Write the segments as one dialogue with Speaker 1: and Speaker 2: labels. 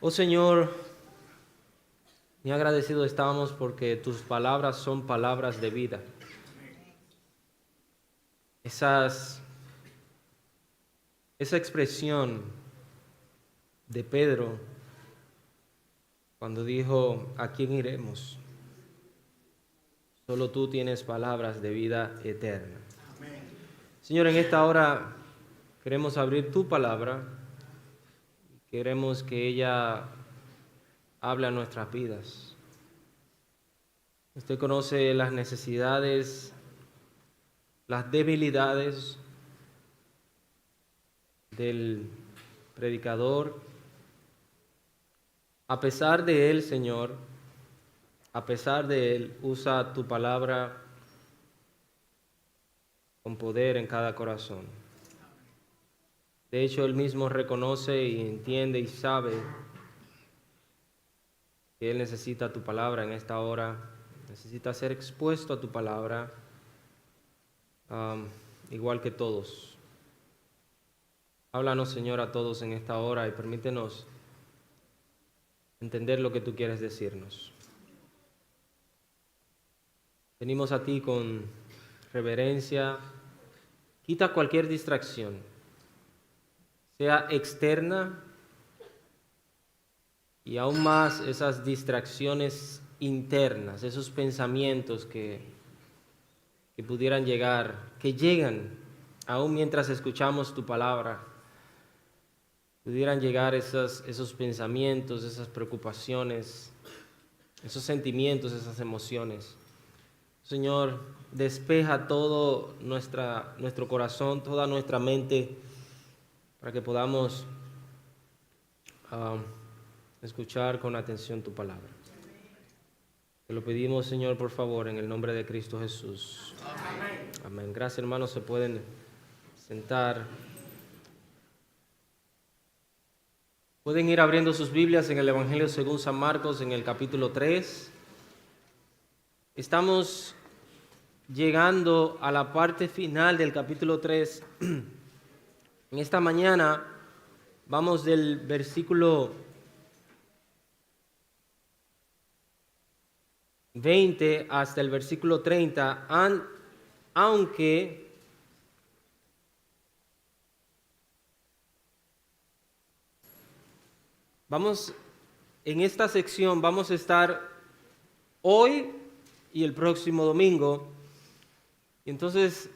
Speaker 1: Oh Señor, muy agradecido estamos porque tus palabras son palabras de vida. Esa expresión de Pedro cuando dijo, ¿a quién iremos? Solo tú tienes palabras de vida eterna. Señor, en esta hora queremos abrir tu palabra y queremos que ella hable a nuestras vidas. Usted conoce las necesidades, las debilidades del predicador. A pesar de él, Señor, a pesar de él, usa tu palabra con poder en cada corazón. De hecho, él mismo reconoce y entiende y sabe que él necesita tu palabra en esta hora, necesita ser expuesto a tu palabra, igual que todos. Háblanos, Señor, a todos en esta hora y permítenos entender lo que tú quieres decirnos. Venimos a ti con reverencia. Quita cualquier distracción, sea externa y aún más esas distracciones internas, esos pensamientos que pudieran llegar, que llegan aún mientras escuchamos tu palabra. Pudieran llegar esos pensamientos, esas preocupaciones, esos sentimientos, esas emociones. Señor, despeja todo nuestro corazón, toda nuestra mente, para que podamos escuchar con atención tu palabra. Te lo pedimos, Señor, por favor, en el nombre de Cristo Jesús. Amén. Amén. Gracias, hermanos. Se pueden sentar. Pueden ir abriendo sus Biblias en el Evangelio según San Marcos, en el capítulo 3. Estamos llegando a la parte final del capítulo 3. En esta mañana vamos del versículo 20 hasta el versículo 30, aunque en esta sección vamos a estar hoy y el próximo domingo. Y entonces,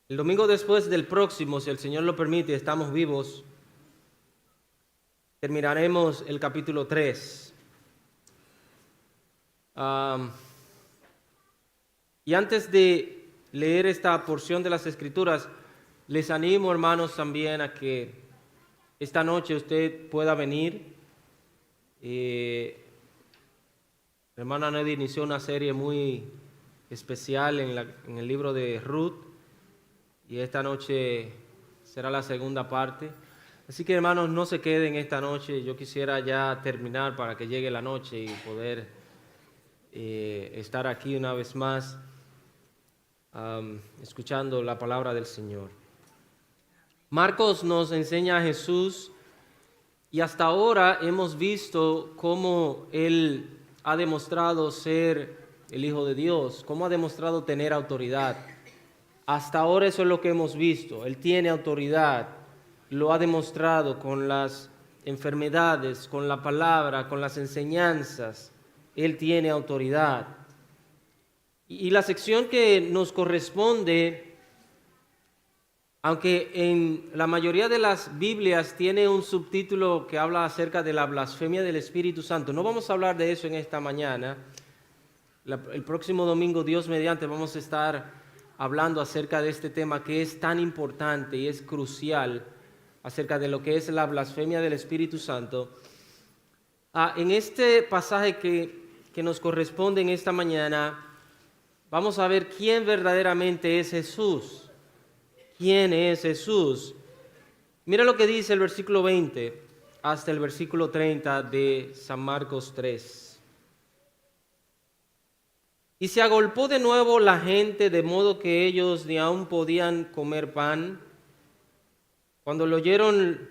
Speaker 1: el domingo después del próximo, si el Señor lo permite, estamos vivos, terminaremos el capítulo 3. Y antes de leer esta porción de las Escrituras, les animo, hermanos, también a que esta noche usted pueda venir. La hermana Neddy inició una serie muy especial en el libro de Ruth, y esta noche será la segunda parte. Así que, hermanos, no se queden esta noche. Yo quisiera ya terminar para que llegue la noche y poder estar aquí una vez más escuchando la palabra del Señor. Marcos nos enseña a Jesús, y hasta ahora hemos visto cómo Él ha demostrado ser el Hijo de Dios, cómo ha demostrado tener autoridad. Hasta ahora eso es lo que hemos visto. Él tiene autoridad, lo ha demostrado con las enfermedades, con la palabra, con las enseñanzas. Él tiene autoridad. Y la sección que nos corresponde, aunque en la mayoría de las Biblias tiene un subtítulo que habla acerca de la blasfemia del Espíritu Santo, no vamos a hablar de eso en esta mañana. El próximo domingo, Dios mediante, vamos a estar hablando acerca de este tema que es tan importante y es crucial, acerca de lo que es la blasfemia del Espíritu Santo. En este pasaje que nos corresponde en esta mañana, vamos a ver quién verdaderamente es Jesús. ¿Quién es Jesús? Mira lo que dice el versículo 20 hasta el versículo 30 de San Marcos 3. Y se agolpó de nuevo la gente, de modo que ellos ni aún podían comer pan. Cuando lo oyeron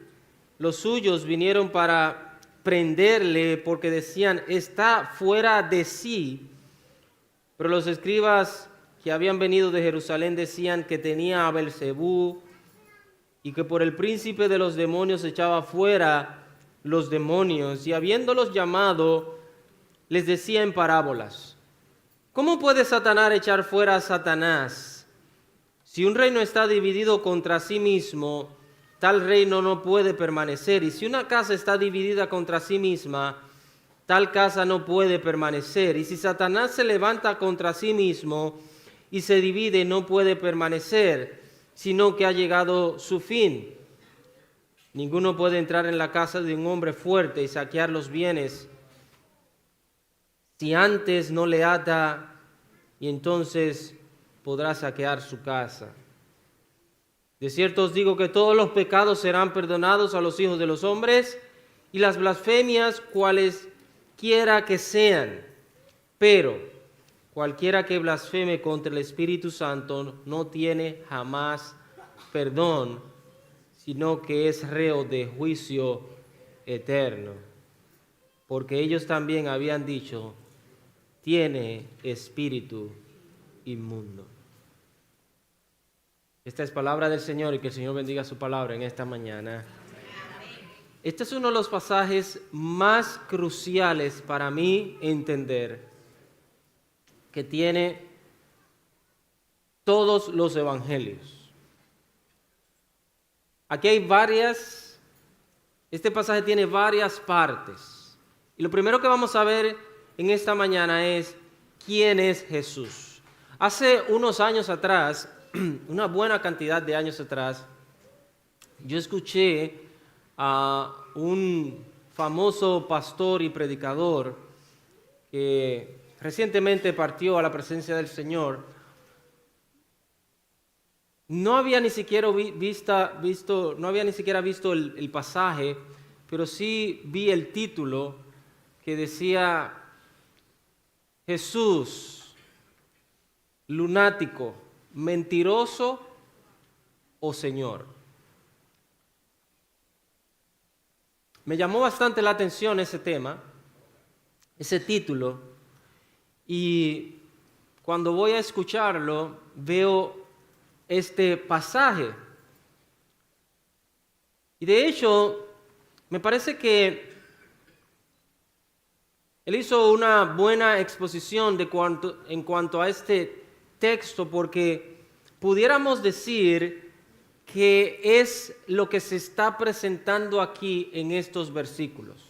Speaker 1: los suyos vinieron para prenderle porque decían, está fuera de sí. Pero los escribas que habían venido de Jerusalén decían que tenía a Belcebú y que por el príncipe de los demonios echaba fuera los demonios. Y habiéndolos llamado, les decía en parábolas, ¿cómo puede Satanás echar fuera a Satanás? Si un reino está dividido contra sí mismo, tal reino no puede permanecer. Y si una casa está dividida contra sí misma, tal casa no puede permanecer. Y si Satanás se levanta contra sí mismo y se divide, no puede permanecer, sino que ha llegado su fin. Ninguno puede entrar en la casa de un hombre fuerte y saquear los bienes si antes no le ata, y entonces podrá saquear su casa. De cierto os digo que todos los pecados serán perdonados a los hijos de los hombres y las blasfemias cualesquiera que sean, pero cualquiera que blasfeme contra el Espíritu Santo no tiene jamás perdón, sino que es reo de juicio eterno. Porque ellos también habían dicho, tiene espíritu inmundo. Esta es palabra del Señor y que el Señor bendiga su palabra en esta mañana. Este es uno de los pasajes más cruciales para mí entender que tiene todos los evangelios. Aquí hay este pasaje tiene varias partes. Y lo primero que vamos a ver en esta mañana es quién es Jesús. Hace unos años atrás, una buena cantidad de años atrás, yo escuché a un famoso pastor y predicador que recientemente partió a la presencia del Señor. No había ni siquiera visto el pasaje, pero sí vi el título que decía Jesús, lunático, mentiroso o Señor. Me llamó bastante la atención ese tema, ese título, y cuando voy a escucharlo veo este pasaje. Y de hecho, me parece que él hizo una buena exposición en cuanto a este texto, porque pudiéramos decir que es lo que se está presentando aquí en estos versículos.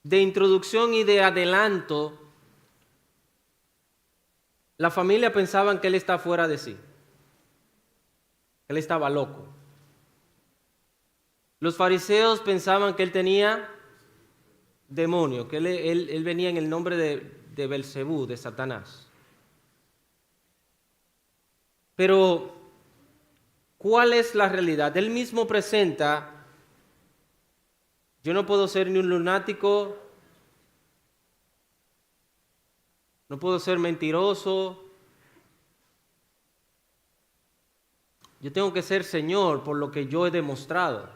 Speaker 1: De introducción y de adelanto, la familia pensaban que él está fuera de sí, que él estaba loco. Los fariseos pensaban que él tenía demonio, que él venía en el nombre de Belcebú, de Satanás. Pero, ¿cuál es la realidad? Él mismo presenta, yo no puedo ser ni un lunático, no puedo ser mentiroso, yo tengo que ser Señor por lo que yo he demostrado.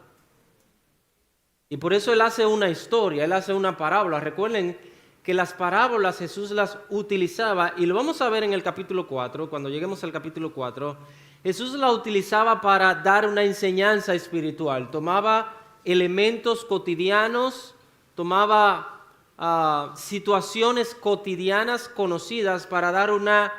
Speaker 1: Y por eso él hace una historia, él hace una parábola. Recuerden que las parábolas Jesús las utilizaba, y lo vamos a ver en el capítulo 4, cuando lleguemos al capítulo 4, Jesús la utilizaba para dar una enseñanza espiritual. Tomaba elementos cotidianos, tomaba situaciones cotidianas conocidas para dar una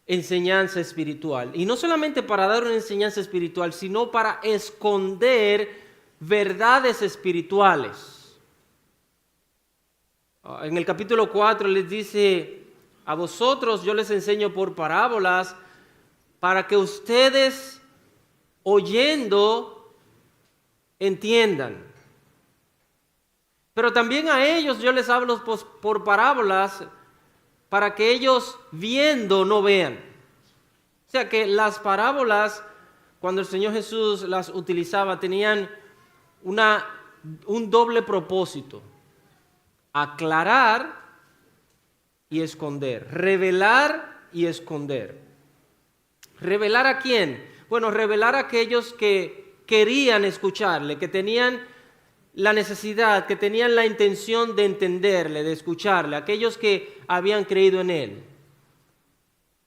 Speaker 1: enseñanza espiritual. Y no solamente para dar una enseñanza espiritual, sino para esconder verdades espirituales. En el capítulo 4 les dice, a vosotros yo les enseño por parábolas para que ustedes oyendo entiendan. Pero también a ellos yo les hablo por parábolas para que ellos viendo no vean. O sea que las parábolas, cuando el Señor Jesús las utilizaba, tenían un doble propósito: aclarar y esconder, revelar y esconder. ¿Revelar a quién? Bueno, revelar a aquellos que querían escucharle, que tenían la necesidad, que tenían la intención de entenderle, de escucharle, aquellos que habían creído en él.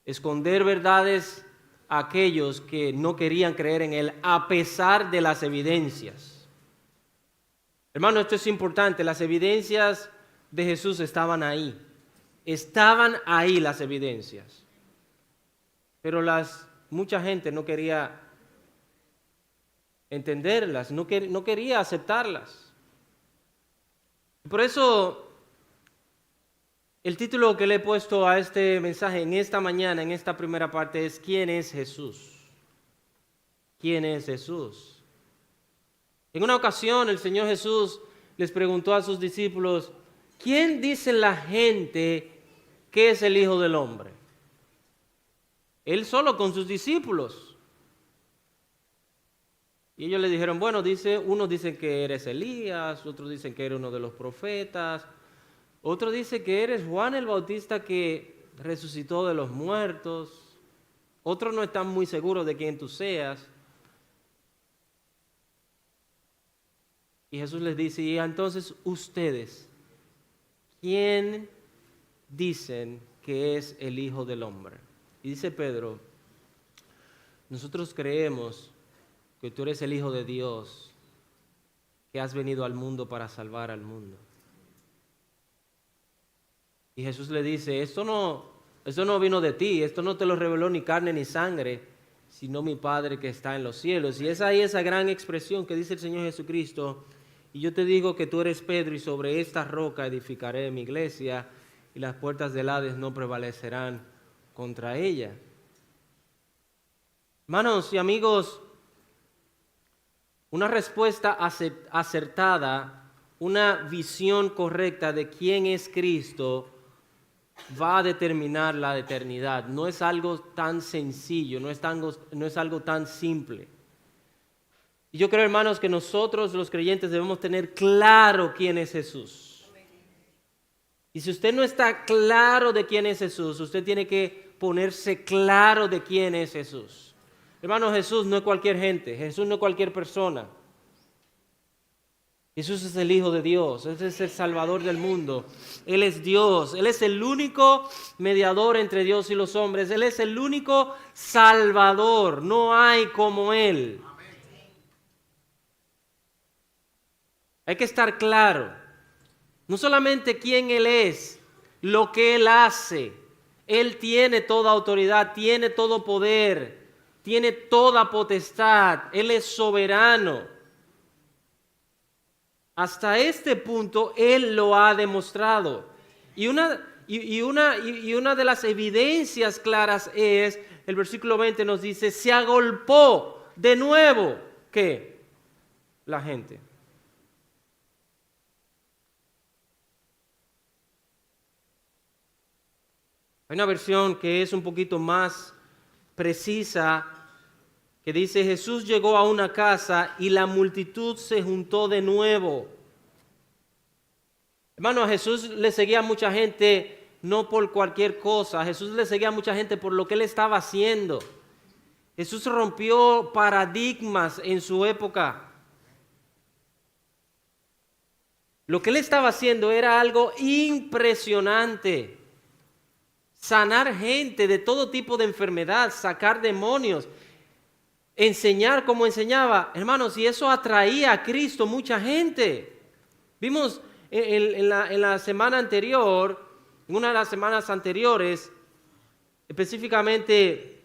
Speaker 1: Esconder verdades a aquellos que no querían creer en él a pesar de las evidencias. Hermano, esto es importante, las evidencias de Jesús estaban ahí. Estaban ahí las evidencias. Pero mucha gente no quería entenderlas, no quería aceptarlas. Por eso, el título que le he puesto a este mensaje en esta mañana, en esta primera parte, es ¿quién es Jesús? ¿Quién es Jesús? En una ocasión, el Señor Jesús les preguntó a sus discípulos, ¿quién dice la gente que es el Hijo del Hombre? Él solo con sus discípulos. Y ellos le dijeron, bueno, unos dicen que eres Elías, otros dicen que eres uno de los profetas, otro dice que eres Juan el Bautista que resucitó de los muertos, otros no están muy seguros de quién tú seas. Y Jesús les dice, y entonces ustedes, ¿quién dicen que es el Hijo del Hombre? Y dice Pedro, nosotros creemos que tú eres el Hijo de Dios, que has venido al mundo para salvar al mundo. Y Jesús le dice, esto no vino de ti, esto no te lo reveló ni carne ni sangre, sino mi Padre que está en los cielos. Y es ahí esa gran expresión que dice el Señor Jesucristo, y yo te digo que tú eres Pedro, y sobre esta roca edificaré mi iglesia, y las puertas del Hades no prevalecerán contra ella. Hermanos y amigos, una respuesta acertada, una visión correcta de quién es Cristo va a determinar la eternidad. No es algo tan sencillo, no es algo tan simple. Y yo creo, hermanos, que nosotros los creyentes debemos tener claro quién es Jesús. Y si usted no está claro de quién es Jesús, usted tiene que ponerse claro de quién es Jesús. Hermano, Jesús no es cualquier gente, Jesús no es cualquier persona. Jesús es el Hijo de Dios, Él es el Salvador del mundo. Él es Dios, Él es el único mediador entre Dios y los hombres. Él es el único Salvador, no hay como Él. Hay que estar claro, no solamente quién Él es, lo que Él hace. Él tiene toda autoridad, tiene todo poder, tiene toda potestad, Él es soberano. Hasta este punto Él lo ha demostrado. Y una de las evidencias claras es, el versículo 20 nos dice, se agolpó de nuevo, ¿qué? La gente. Hay una versión que es un poquito más precisa, que dice, Jesús llegó a una casa y la multitud se juntó de nuevo. Hermano, a Jesús le seguía mucha gente no por cualquier cosa, a Jesús le seguía mucha gente por lo que Él estaba haciendo. Jesús rompió paradigmas en su época. Lo que Él estaba haciendo era algo impresionante. Sanar gente de todo tipo de enfermedad, sacar demonios, enseñar como enseñaba. Hermanos, y eso atraía a Cristo mucha gente. Vimos en la semana anterior, en una de las semanas anteriores, específicamente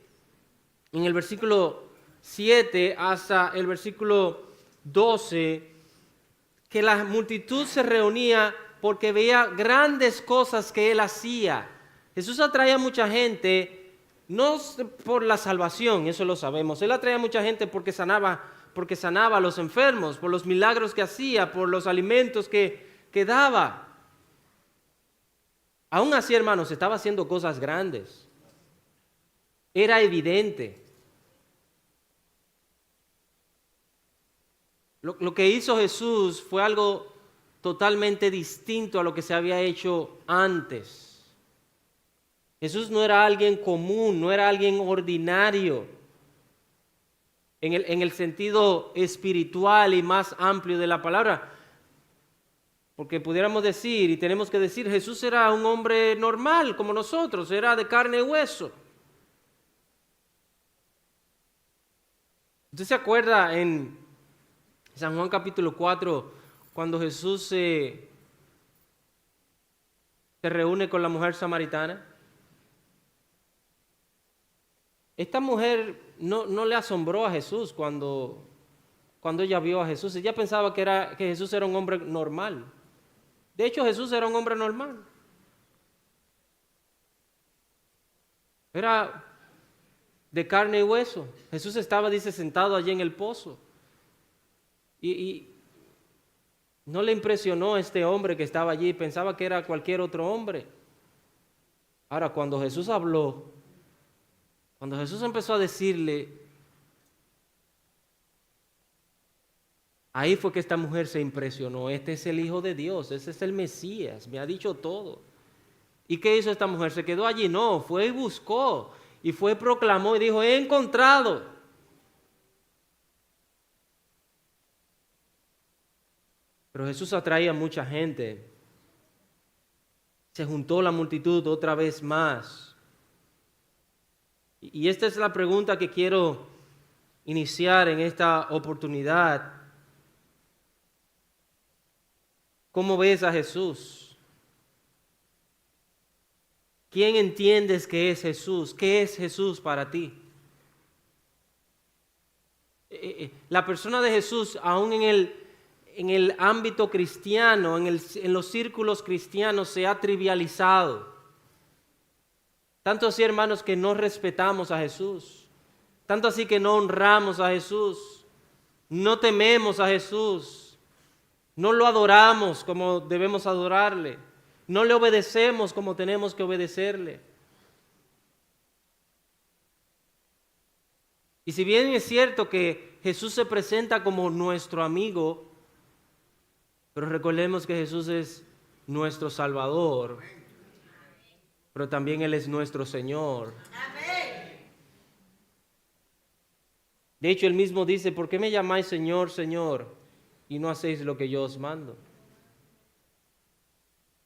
Speaker 1: en el versículo 7 hasta el versículo 12, que la multitud se reunía porque veía grandes cosas que Él hacía. Jesús atraía a mucha gente, no por la salvación, eso lo sabemos. Él atraía a mucha gente porque sanaba a los enfermos, por los milagros que hacía, por los alimentos que daba. Aún así, hermanos, estaba haciendo cosas grandes. Era evidente. Lo que hizo Jesús fue algo totalmente distinto a lo que se había hecho antes. Jesús no era alguien común, no era alguien ordinario. en el sentido espiritual y más amplio de la palabra. Porque pudiéramos decir, y tenemos que decir, Jesús era un hombre normal como nosotros, era de carne y hueso. ¿Usted se acuerda en San Juan capítulo 4, cuando Jesús se reúne con la mujer samaritana? Esta mujer no le asombró a Jesús cuando ella vio a Jesús. Ella pensaba que Jesús era un hombre normal. De hecho, Jesús era un hombre normal. Era de carne y hueso. Jesús estaba, dice, sentado allí en el pozo. Y no le impresionó este hombre que estaba allí. Pensaba que era cualquier otro hombre. Ahora, cuando Jesús habló, cuando Jesús empezó a decirle, ahí fue que esta mujer se impresionó. Este es el Hijo de Dios, ese es el Mesías, me ha dicho todo. ¿Y qué hizo esta mujer? ¿Se quedó allí? No, fue y buscó, y fue y proclamó y dijo, he encontrado. Pero Jesús atraía a mucha gente. Se juntó la multitud otra vez más. Y esta es la pregunta que quiero iniciar en esta oportunidad. ¿Cómo ves a Jesús? ¿Quién entiendes que es Jesús? ¿Qué es Jesús para ti? La persona de Jesús, aún en el ámbito cristiano, en los círculos cristianos, se ha trivializado. Tanto así, hermanos, que no respetamos a Jesús. Tanto así que no honramos a Jesús. No tememos a Jesús. No lo adoramos como debemos adorarle. No le obedecemos como tenemos que obedecerle. Y si bien es cierto que Jesús se presenta como nuestro amigo, pero recordemos que Jesús es nuestro Salvador, pero también Él es nuestro Señor. De hecho, Él mismo dice, ¿por qué me llamáis Señor, Señor, y no hacéis lo que yo os mando?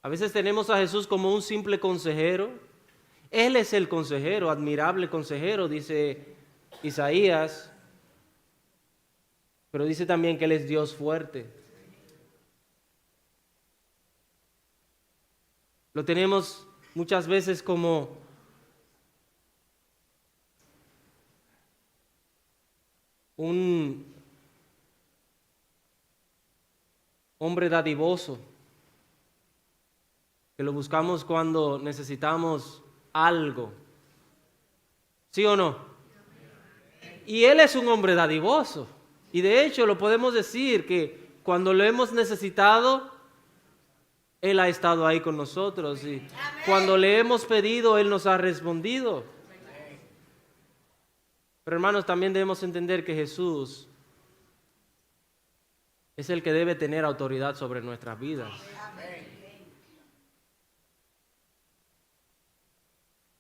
Speaker 1: A veces tenemos a Jesús como un simple consejero. Él es el consejero, admirable consejero, dice Isaías, pero dice también que Él es Dios fuerte. Lo tenemos muchas veces como un hombre dadivoso, que lo buscamos cuando necesitamos algo. ¿Sí o no? Y Él es un hombre dadivoso. Y de hecho lo podemos decir que cuando lo hemos necesitado, Él ha estado ahí con nosotros. Y cuando le hemos pedido, Él nos ha respondido. Pero hermanos, también debemos entender que Jesús es el que debe tener autoridad sobre nuestras vidas.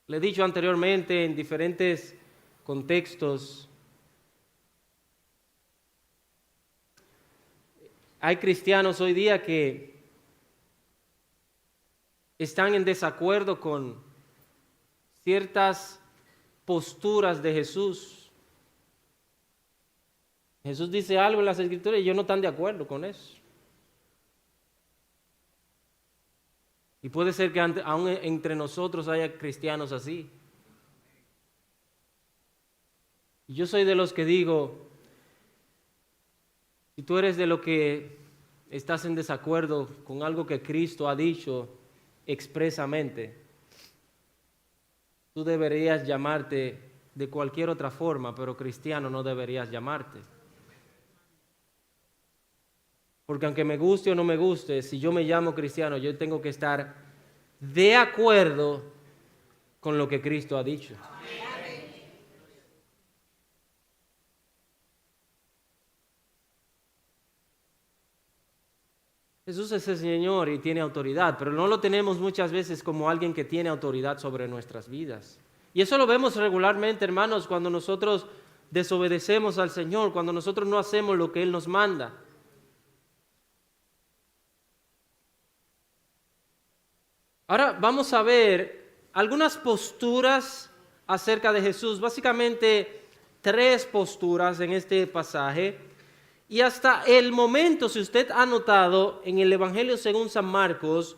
Speaker 1: Le he dicho anteriormente en diferentes contextos, hay cristianos hoy día que están en desacuerdo con ciertas posturas de Jesús. Jesús dice algo en las Escrituras y ellos no están de acuerdo con eso. Y puede ser que aún entre nosotros haya cristianos así. Y yo soy de los que digo, si tú eres de los que estás en desacuerdo con algo que Cristo ha dicho expresamente, tú deberías llamarte de cualquier otra forma, pero cristiano no deberías llamarte. Porque aunque me guste o no me guste, si yo me llamo cristiano, yo tengo que estar de acuerdo con lo que Cristo ha dicho. Jesús es el Señor y tiene autoridad, pero no lo tenemos muchas veces como alguien que tiene autoridad sobre nuestras vidas. Y eso lo vemos regularmente, hermanos, cuando nosotros desobedecemos al Señor, cuando nosotros no hacemos lo que Él nos manda. Ahora vamos a ver algunas posturas acerca de Jesús, básicamente 3 posturas en este pasaje. Y hasta el momento, si usted ha notado, en el Evangelio según San Marcos,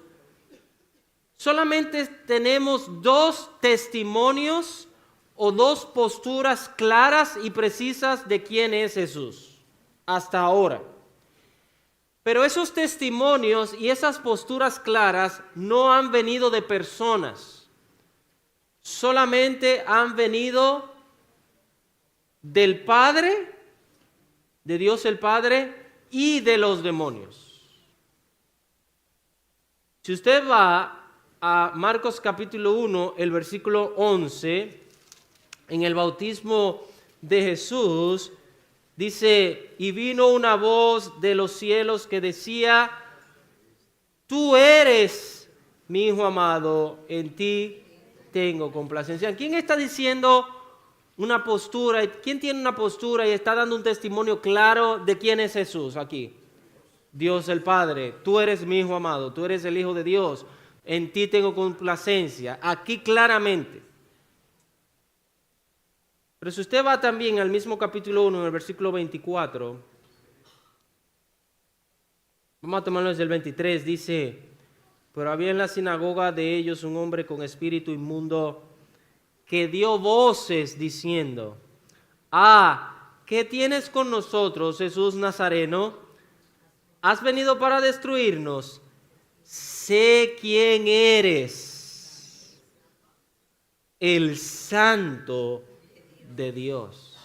Speaker 1: solamente tenemos 2 testimonios o 2 posturas claras y precisas de quién es Jesús, hasta ahora. Pero esos testimonios y esas posturas claras no han venido de personas, solamente han venido del Padre, de Dios el Padre y de los demonios. Si usted va a Marcos capítulo 1, el versículo 11, en el bautismo de Jesús, dice, y vino una voz de los cielos que decía, tú eres mi Hijo amado, en ti tengo complacencia. ¿Quién está diciendo una postura? ¿Quién tiene una postura y está dando un testimonio claro de quién es Jesús aquí? Dios el Padre, tú eres mi Hijo amado, tú eres el Hijo de Dios, en ti tengo complacencia, aquí claramente. Pero si usted va también al mismo capítulo 1, en el versículo 24, vamos a tomarlo desde el 23, dice, pero había en la sinagoga de ellos un hombre con espíritu inmundo que dio voces diciendo, ¿qué tienes con nosotros, Jesús Nazareno? ¿Has venido para destruirnos? Sé quién eres, el Santo de Dios.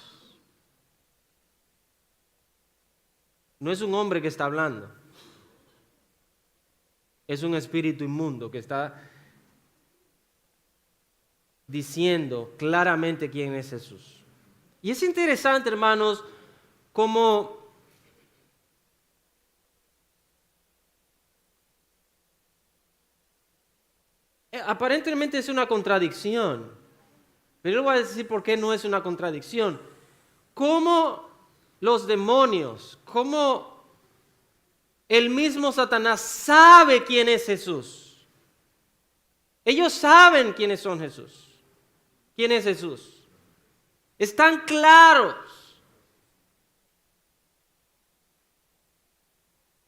Speaker 1: No es un hombre que está hablando, es un espíritu inmundo que está diciendo claramente quién es Jesús. Y es interesante, hermanos, como aparentemente es una contradicción. Pero yo le voy a decir por qué no es una contradicción. ¿Cómo los demonios, cómo el mismo Satanás sabe quién es Jesús? Ellos saben quiénes son Jesús. ¿Quién es Jesús? Están claros.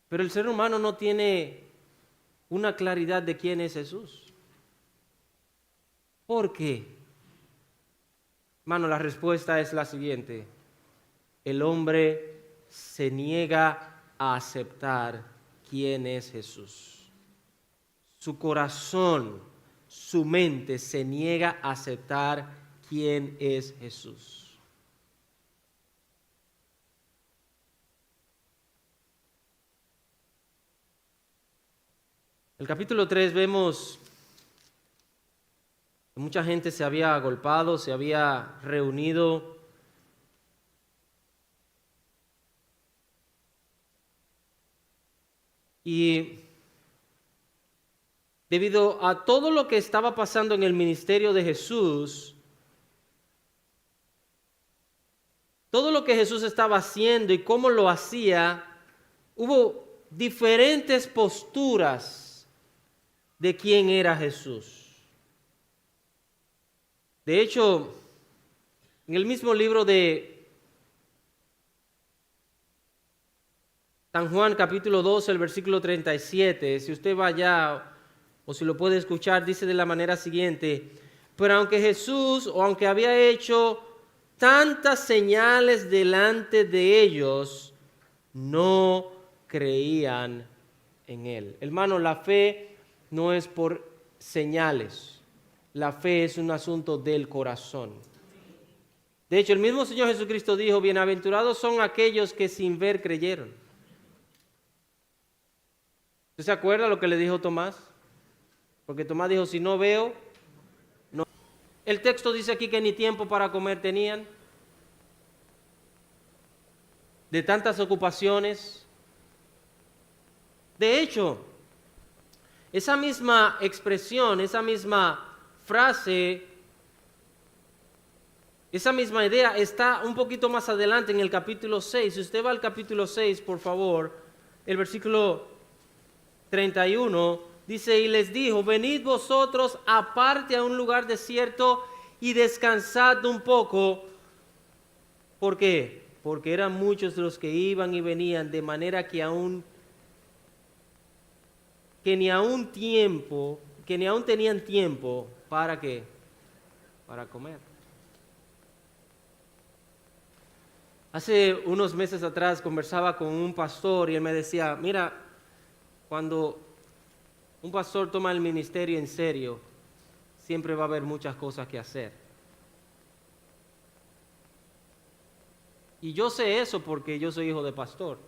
Speaker 1: Pero el ser humano no tiene una claridad de quién es Jesús. ¿Por qué? Hermano, la respuesta es la siguiente. El hombre se niega a aceptar quién es Jesús. Su corazón, su mente se niega a aceptar quién es Jesús. En el capítulo 3 vemos que mucha gente se había agolpado, se había reunido. Y debido a todo lo que estaba pasando en el ministerio de Jesús, todo lo que Jesús estaba haciendo y cómo lo hacía, hubo diferentes posturas de quién era Jesús. De hecho, en el mismo libro de San Juan capítulo 12, el versículo 37, si usted va allá o si lo puede escuchar, dice de la manera siguiente, pero aunque Jesús, o aunque había hecho tantas señales delante de ellos, no creían en Él. Hermano, la fe no es por señales. La fe es un asunto del corazón. De hecho, el mismo Señor Jesucristo dijo, bienaventurados son aquellos que sin ver creyeron. ¿Usted se acuerda lo que le dijo Tomás? Porque Tomás dijo, si no veo, no. El texto dice aquí que ni tiempo para comer tenían. De tantas ocupaciones. De hecho, esa misma expresión, esa misma frase Esa misma idea está un poquito más adelante en el capítulo 6. Si usted va al capítulo 6, por favor, el versículo 31 dice, y les dijo, venid vosotros aparte a un lugar desierto y descansad un poco. ¿Por qué? Porque eran muchos los que iban y venían, de manera que ni aún tenían tiempo, ¿para qué? Para comer. Hace unos meses atrás conversaba con un pastor y él me decía, mira, cuando un pastor toma el ministerio en serio, siempre va a haber muchas cosas que hacer. Y yo sé eso porque yo soy hijo de pastor.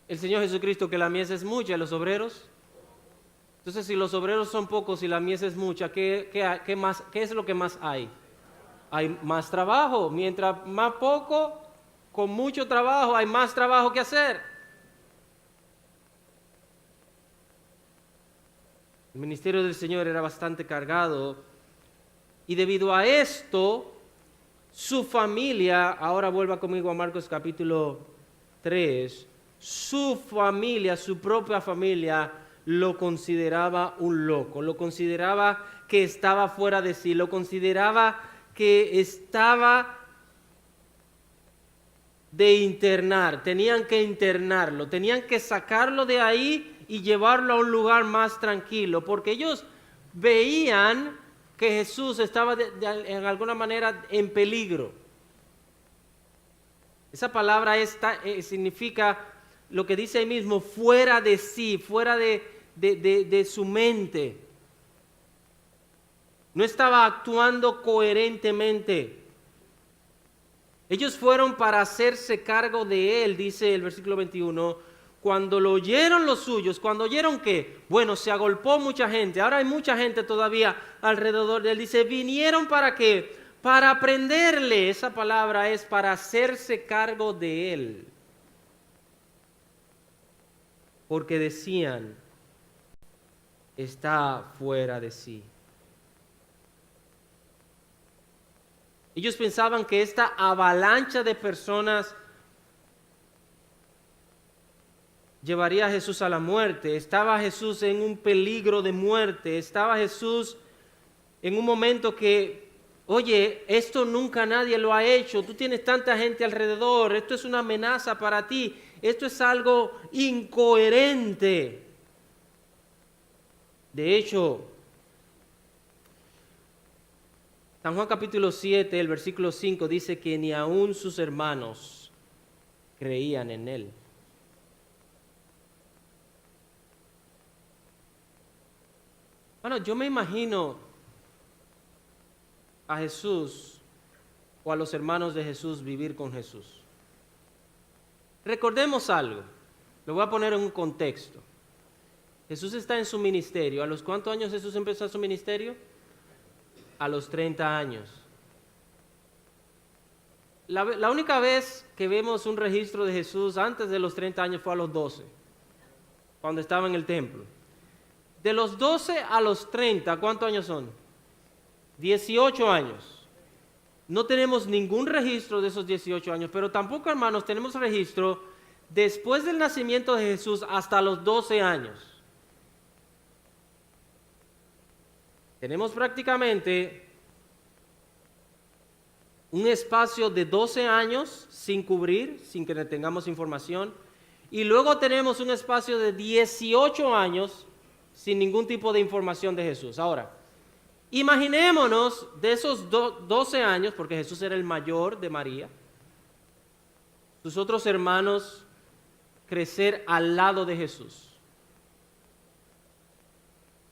Speaker 1: El Señor Jesucristo que la mies es mucha, los obreros. Entonces, si los obreros son pocos y la mies es mucha, ¿qué es lo que más hay? Hay más trabajo. Mientras más poco, con mucho trabajo, hay más trabajo que hacer. El ministerio del Señor era bastante cargado y debido a esto, su familia, ahora vuelva conmigo a Marcos capítulo 3, su familia, su propia familia, lo consideraba un loco, lo consideraba que estaba fuera de sí, lo consideraba que estaba de internar, tenían que internarlo, tenían que sacarlo de ahí y llevarlo a un lugar más tranquilo, porque ellos veían que Jesús estaba en alguna manera en peligro. Esa palabra significa lo que dice ahí mismo, fuera de sí, fuera de su mente. No estaba actuando coherentemente. Ellos fueron para hacerse cargo de él, dice el versículo 21, cuando lo oyeron los suyos, cuando oyeron que, bueno, se agolpó mucha gente, ahora hay mucha gente todavía alrededor de él, dice, vinieron para qué, para prenderle, esa palabra es para hacerse cargo de él, porque decían, está fuera de sí. Ellos pensaban que esta avalancha de personas llevaría a Jesús a la muerte. Estaba Jesús en un peligro de muerte. Estaba Jesús en un momento que, oye, esto nunca nadie lo ha hecho. Tú tienes tanta gente alrededor. Esto es una amenaza para ti. Esto es algo incoherente. De hecho, San Juan capítulo 7, el versículo 5 dice que ni aun sus hermanos creían en él. Bueno, yo me imagino a Jesús o a los hermanos de Jesús vivir con Jesús. Recordemos algo, lo voy a poner en un contexto. Jesús está en su ministerio. ¿A los cuántos años Jesús empezó su ministerio? A los 30 años. La única vez que vemos un registro de Jesús antes de los 30 años fue a los 12, cuando estaba en el templo. De los 12 a los 30, ¿cuántos años son? 18 años. No tenemos ningún registro de esos 18 años, pero tampoco, hermanos, tenemos registro después del nacimiento de Jesús hasta los 12 años. Tenemos prácticamente un espacio de 12 años sin cubrir, sin que tengamos información, y luego tenemos un espacio de 18 años sin ningún tipo de información de Jesús. Ahora, imaginémonos de esos 12 años, porque Jesús era el mayor de María, sus otros hermanos crecer al lado de Jesús,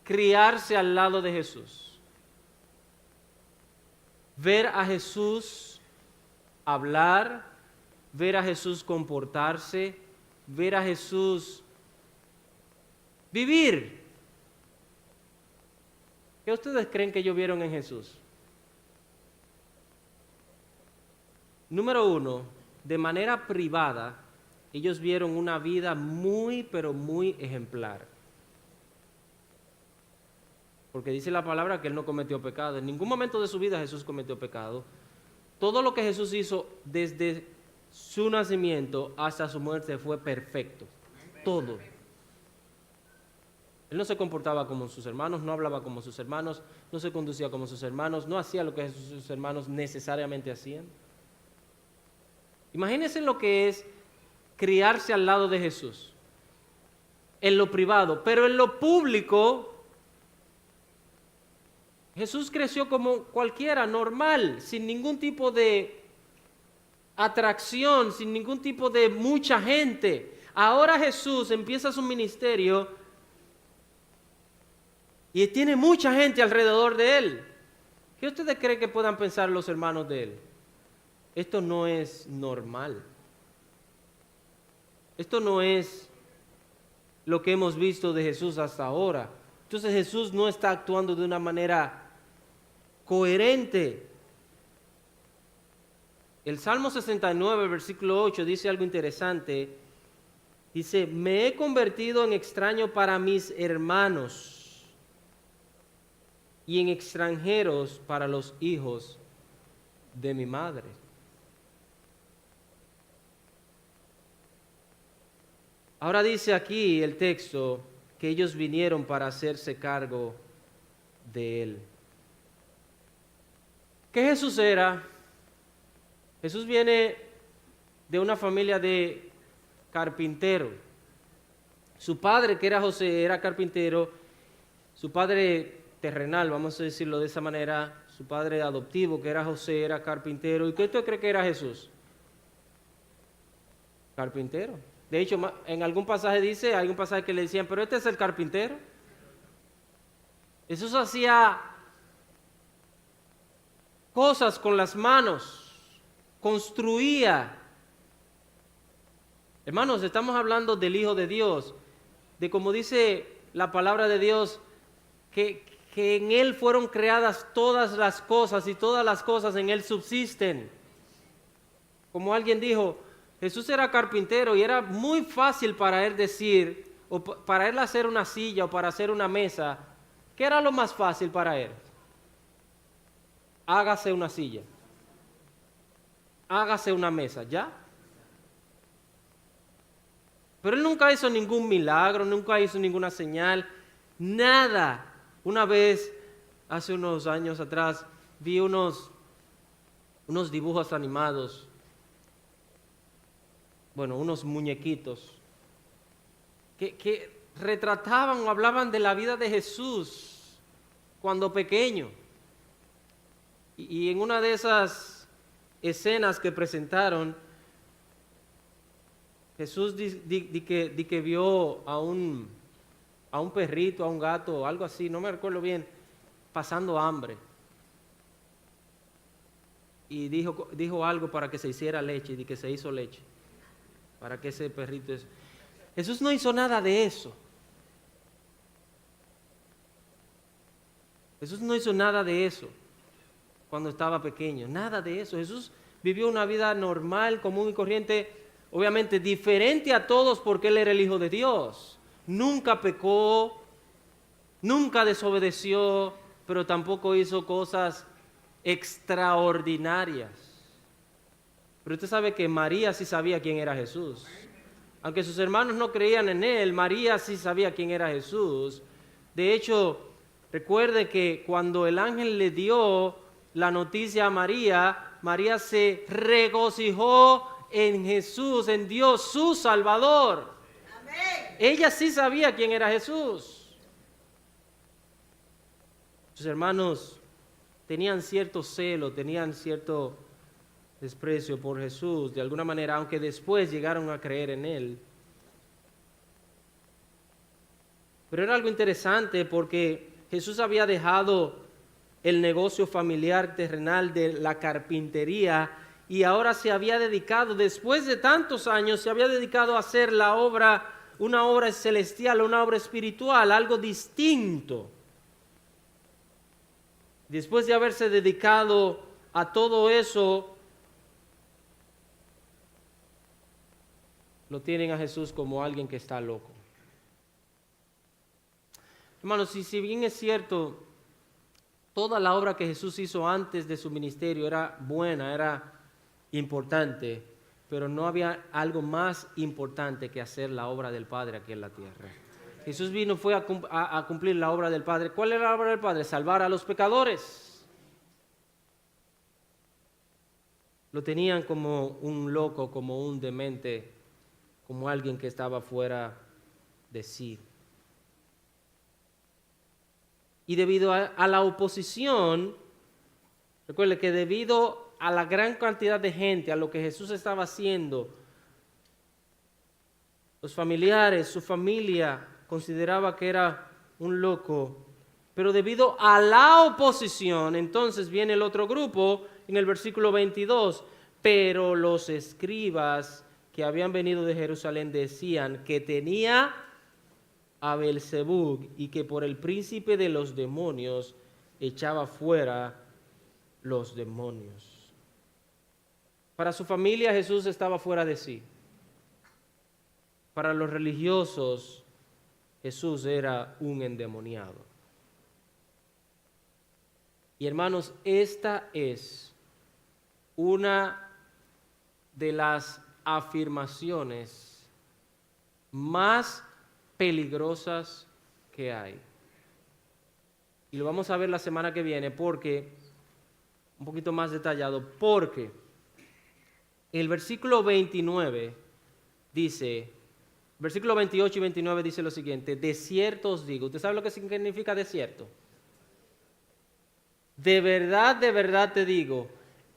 Speaker 1: criarse al lado de Jesús, ver a Jesús hablar, ver a Jesús comportarse, ver a Jesús vivir. ¿Qué ustedes creen que ellos vieron en Jesús? Número uno, de manera privada, ellos vieron una vida muy, pero muy ejemplar. porque dice la palabra que Él no cometió pecado. En ningún momento de su vida Jesús cometió pecado. Todo lo que Jesús hizo desde su nacimiento hasta su muerte fue perfecto. Todo. Él no se comportaba como sus hermanos, no hablaba como sus hermanos, no se conducía como sus hermanos, no hacía lo que sus hermanos necesariamente hacían. Imagínense lo que es criarse al lado de Jesús, en lo privado, pero en lo público, Jesús creció como cualquiera, normal, sin ningún tipo de atracción, sin ningún tipo de mucha gente. Ahora Jesús empieza su ministerio y tiene mucha gente alrededor de Él. ¿Qué ustedes creen que puedan pensar los hermanos de Él? Esto no es normal. Esto no es lo que hemos visto de Jesús hasta ahora. Entonces Jesús no está actuando de una manera coherente. El Salmo 69, versículo 8, dice algo interesante. Dice, me he convertido en extraño para mis hermanos y en extranjeros para los hijos de mi madre. Ahora dice aquí el texto que ellos vinieron para hacerse cargo de Él. ¿Qué Jesús era? Jesús viene de una familia de carpinteros. Su padre, que era José, era carpintero. Su padre terrenal, vamos a decirlo de esa manera, su padre adoptivo, que era José, era carpintero. ¿Y qué usted cree que era Jesús? Carpintero. De hecho, en algún pasaje dice, hay algún pasaje que le decían, pero este es el carpintero. Jesús hacía cosas con las manos, construía. Hermanos, estamos hablando del Hijo de Dios, de como dice la palabra de Dios, que en Él fueron creadas todas las cosas y todas las cosas en Él subsisten. Como alguien dijo, Jesús era carpintero y era muy fácil para Él decir, o para Él hacer una silla o para hacer una mesa. ¿Qué era lo más fácil para Él? Hágase una silla. Hágase una mesa, ¿ya? Pero Él nunca hizo ningún milagro, nunca hizo ninguna señal, nada. Una vez, hace unos años atrás, vi unos dibujos animados, bueno, unos muñequitos, que retrataban o hablaban de la vida de Jesús cuando pequeño. Y en una de esas escenas que presentaron, Jesús di que vio a un perrito, a un gato, algo así, no me recuerdo bien, pasando hambre. Y dijo algo para que se hiciera leche, y que se hizo leche, para que ese perrito... Jesús no hizo nada de eso. Jesús no hizo nada de eso cuando estaba pequeño, nada de eso. Jesús vivió una vida normal, común y corriente, obviamente diferente a todos porque Él era el Hijo de Dios. Nunca pecó, nunca desobedeció, pero tampoco hizo cosas extraordinarias. Pero usted sabe que María sí sabía quién era Jesús. Aunque sus hermanos no creían en Él, María sí sabía quién era Jesús. De hecho, recuerde que cuando el ángel le dio la noticia a María, María se regocijó en Jesús, en Dios, su Salvador. Amén. Ella sí sabía quién era Jesús. Sus hermanos tenían cierto celo, tenían cierto desprecio por Jesús, de alguna manera, aunque después llegaron a creer en Él. Pero era algo interesante porque Jesús había dejado el negocio familiar terrenal de la carpintería y ahora se había dedicado, después de tantos años, se había dedicado a hacer la obra, una obra celestial, una obra espiritual, algo distinto. Después de haberse dedicado a todo eso, lo tienen a Jesús como alguien que está loco. Hermanos, si bien es cierto, toda la obra que Jesús hizo antes de su ministerio era buena, era importante, pero no había algo más importante que hacer la obra del Padre aquí en la tierra. Jesús fue a cumplir la obra del Padre. ¿Cuál era la obra del Padre? Salvar a los pecadores. Lo tenían como un loco, como un demente, como alguien que estaba fuera de sí. Y debido a la oposición, recuerde que debido a la gran cantidad de gente, a lo que Jesús estaba haciendo, los familiares, su familia consideraba que era un loco. Pero debido a la oposición, entonces viene el otro grupo en el versículo 22. Pero los escribas que habían venido de Jerusalén decían que tenía a Beelzebub y que por el príncipe de los demonios echaba fuera los demonios. Para su familia Jesús estaba fuera de sí. Para los religiosos Jesús era un endemoniado. Y hermanos, esta es una de las afirmaciones más peligrosas que hay. Y lo vamos a ver la semana que viene un poquito más detallado, porque el versículo 29 dice, versículo 28 y 29 dice lo siguiente: de cierto os digo. ¿Usted sabe lo que significa de cierto? De verdad te digo,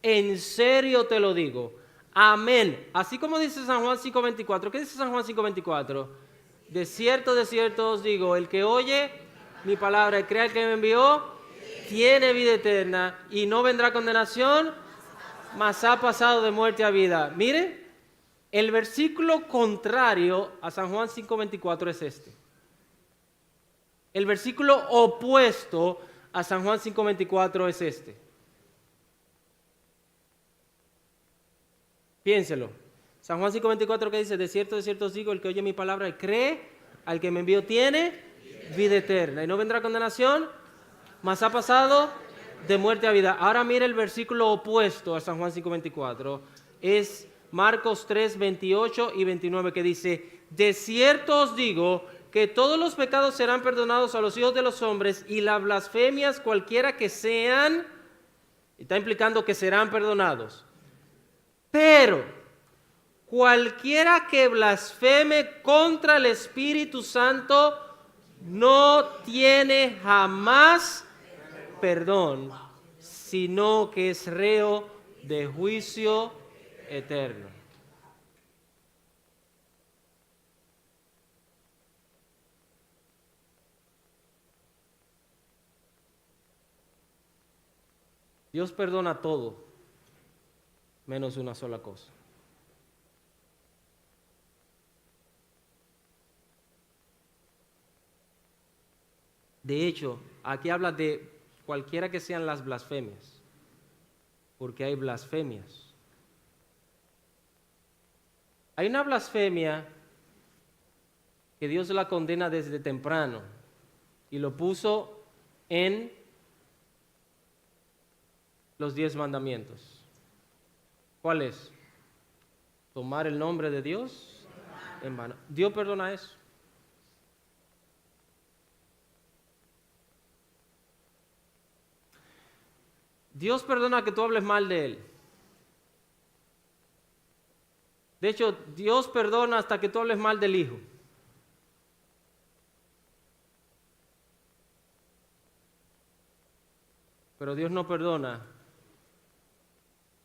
Speaker 1: en serio te lo digo, amén. Así como dice San Juan 5:24. ¿Qué dice San Juan 5:24? De cierto os digo, el que oye mi palabra y crea el que me envió, tiene vida eterna y no vendrá condenación, mas ha pasado de muerte a vida. Mire, el versículo contrario a San Juan 5:24 es este. El versículo opuesto a San Juan 5:24 es este. Piénselo. San Juan 5:24 que dice, de cierto os digo, el que oye mi palabra y cree al que me envió tiene vida eterna y no vendrá condenación, mas ha pasado de muerte a vida. Ahora mire el versículo opuesto a San Juan 5:24. Es Marcos 3:28 y 29 que dice, de cierto os digo que todos los pecados serán perdonados a los hijos de los hombres y las blasfemias cualquiera que sean, está implicando que serán perdonados. Pero cualquiera que blasfeme contra el Espíritu Santo no tiene jamás perdón, sino que es reo de juicio eterno. Dios perdona todo, menos una sola cosa. De hecho, aquí habla de cualquiera que sean las blasfemias, porque hay blasfemias. Hay una blasfemia que Dios la condena desde temprano y lo puso en los 10 mandamientos. ¿Cuál es? Tomar el nombre de Dios en vano. Dios perdona eso. Dios perdona que tú hables mal de Él. De hecho, Dios perdona hasta que tú hables mal del Hijo. Pero Dios no perdona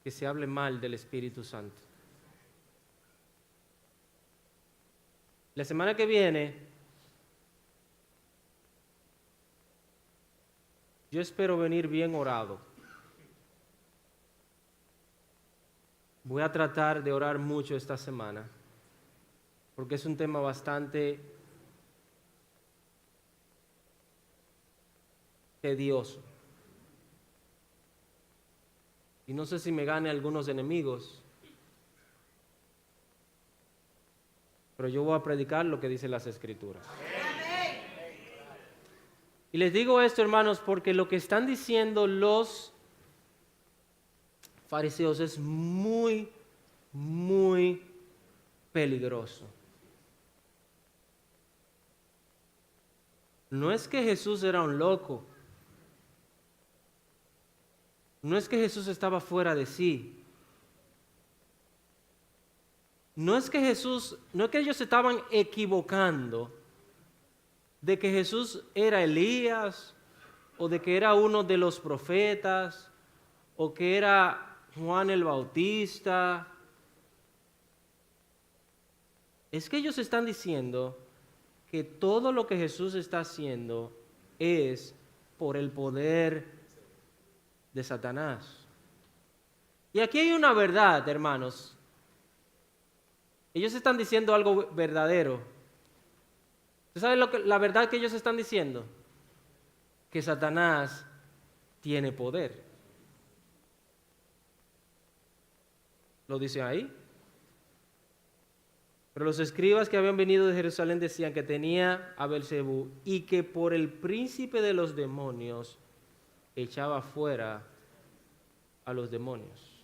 Speaker 1: que se hable mal del Espíritu Santo. La semana que viene, yo espero venir bien orado. Voy a tratar de orar mucho esta semana, porque es un tema bastante tedioso. Y no sé si me gane algunos enemigos, pero yo voy a predicar lo que dicen las Escrituras. Y les digo esto, hermanos, porque lo que están diciendo los fariseos es muy, muy peligroso. No es que Jesús era un loco. No es que Jesús estaba fuera de sí. No es que ellos estaban equivocando de que Jesús era Elías, o de que era uno de los profetas, o que era Juan el Bautista. Es que ellos están diciendo que todo lo que Jesús está haciendo es por el poder de Satanás. Y aquí hay una verdad, hermanos. Ellos están diciendo algo verdadero. ¿Usted sabe la verdad que ellos están diciendo? Que Satanás tiene poder. ¿Lo dicen ahí? Pero los escribas que habían venido de Jerusalén decían que tenía a Beelzebú y que por el príncipe de los demonios echaba fuera a los demonios.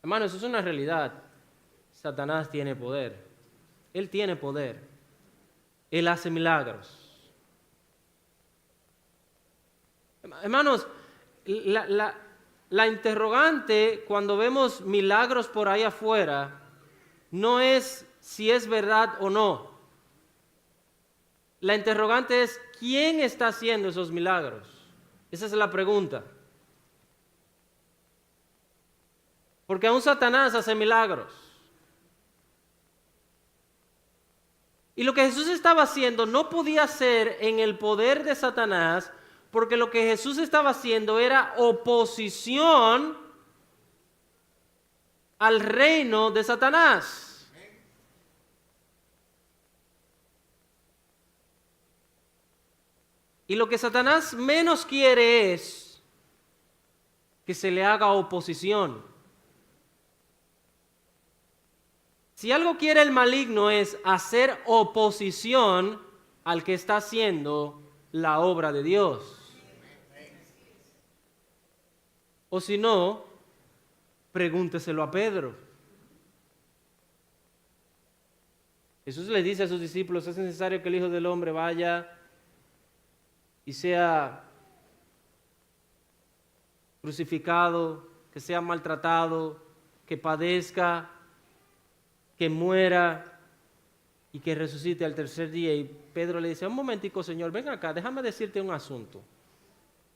Speaker 1: Hermanos, eso es una realidad. Satanás tiene poder. Él tiene poder. Él hace milagros. Hermanos, la interrogante cuando vemos milagros por ahí afuera no es si es verdad o no. La interrogante es ¿quién está haciendo esos milagros? Esa es la pregunta. Porque aún Satanás hace milagros. Y lo que Jesús estaba haciendo no podía ser en el poder de Satanás, porque lo que Jesús estaba haciendo era oposición al reino de Satanás. Y lo que Satanás menos quiere es que se le haga oposición. Si algo quiere el maligno es hacer oposición al que está haciendo la obra de Dios. O si no, pregúnteselo a Pedro. Jesús le dice a sus discípulos, es necesario que el Hijo del Hombre vaya y sea crucificado, que sea maltratado, que padezca, que muera y que resucite al tercer día. Y Pedro le dice, un momentico, Señor, ven acá, déjame decirte un asunto.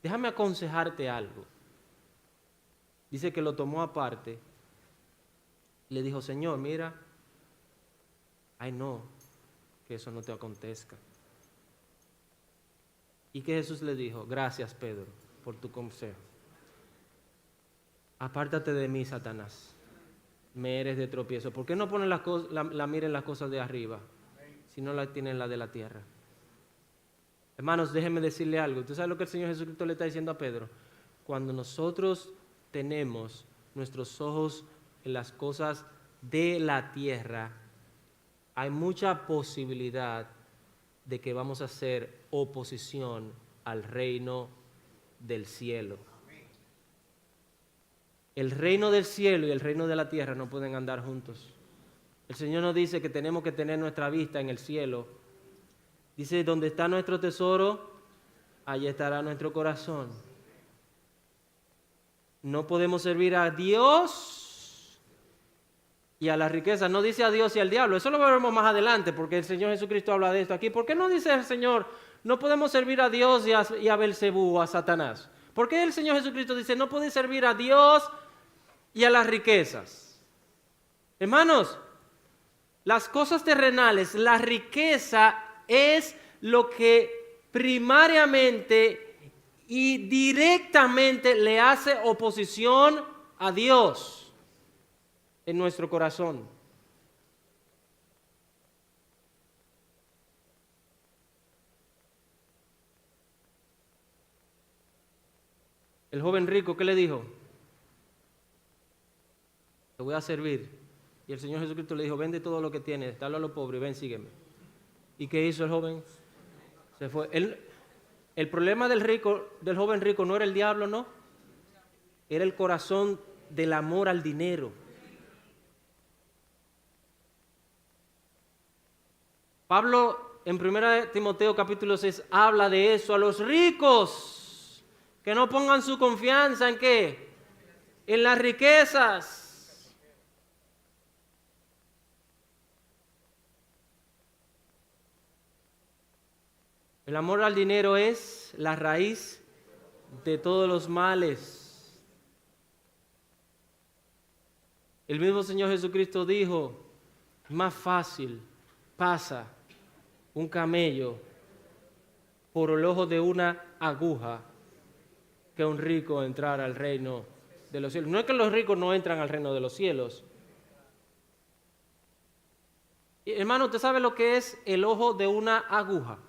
Speaker 1: Déjame aconsejarte algo. Dice que lo tomó aparte y le dijo, Señor, mira, ay no, que eso no te acontezca. Y que Jesús le dijo, gracias Pedro por tu consejo. Apártate de mí, Satanás, me eres de tropiezo. ¿Por qué no ponen la mira en las cosas de arriba, si no la tienen en la de la tierra? Hermanos, déjenme decirle algo. ¿Tú sabes lo que el Señor Jesucristo le está diciendo a Pedro? Cuando nosotros tenemos nuestros ojos en las cosas de la tierra, hay mucha posibilidad de que vamos a hacer oposición al reino del cielo. El reino del cielo y el reino de la tierra no pueden andar juntos. El Señor nos dice que tenemos que tener nuestra vista en el cielo. Dice, donde está nuestro tesoro, allí estará nuestro corazón. No podemos servir a Dios y a la riqueza. No dice a Dios y al diablo. Eso lo veremos más adelante porque el Señor Jesucristo habla de esto aquí. ¿Por qué no dice el Señor, no podemos servir a Dios y a Beelzebú o a Satanás? ¿Por qué el Señor Jesucristo dice, no puedes servir a Dios y a las riquezas? Hermanos, las cosas terrenales, la riqueza es lo que primariamente y directamente le hace oposición a Dios en nuestro corazón. El joven rico, ¿qué le dijo? Te voy a servir. Y el Señor Jesucristo le dijo, vende todo lo que tienes, dalo a los pobres y ven, sígueme. ¿Y qué hizo el joven? Se fue. El problema del joven rico no era el diablo, no. Era el corazón del amor al dinero. Pablo en 1 Timoteo capítulo 6 habla de eso, a los ricos, que no pongan su confianza en ¿qué? En las riquezas. El amor al dinero es la raíz de todos los males. El mismo Señor Jesucristo dijo, más fácil pasa un camello por el ojo de una aguja que un rico entrar al reino de los cielos. No es que los ricos no entran al reino de los cielos. Hermano, ¿usted sabe lo que es el ojo de una aguja?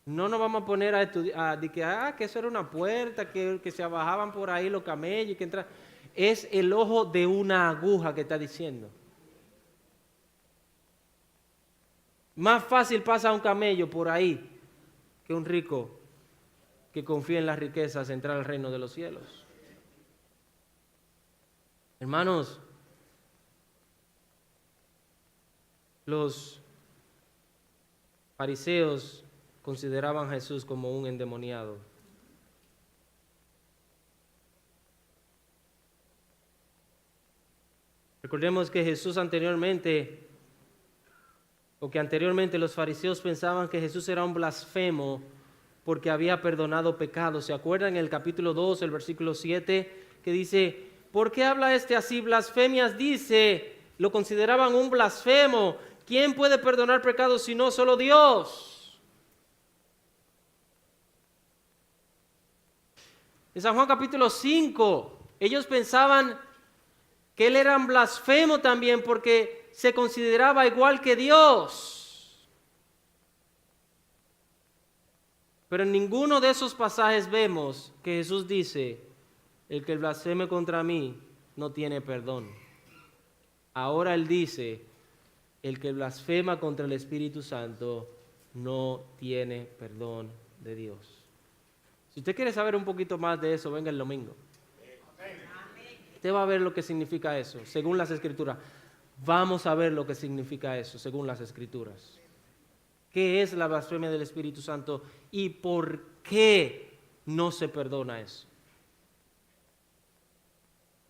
Speaker 1: No nos vamos a poner a estudiar, que eso era una puerta, que se bajaban por ahí los camellos, que entraban. Es el ojo de una aguja que está diciendo. Más fácil pasa un camello por ahí que un rico que confía en las riquezas entrar al reino de los cielos. Hermanos, los fariseos consideraban a Jesús como un endemoniado. Recordemos que anteriormente los fariseos pensaban que Jesús era un blasfemo porque había perdonado pecados. ¿Se acuerdan en el capítulo 2, el versículo 7, que dice, ¿por qué habla este así? Blasfemias dice, lo consideraban un blasfemo. ¿Quién puede perdonar pecados si no solo Dios? En San Juan capítulo 5, ellos pensaban que él era un blasfemo también porque se consideraba igual que Dios. Pero en ninguno de esos pasajes vemos que Jesús dice, el que blasfeme contra mí no tiene perdón. Ahora él dice, el que blasfema contra el Espíritu Santo no tiene perdón de Dios. Si usted quiere saber un poquito más de eso, venga el domingo. Usted va a ver lo que significa eso, según las Escrituras. Vamos a ver lo que significa eso, según las Escrituras. ¿Qué es la blasfemia del Espíritu Santo y por qué no se perdona eso?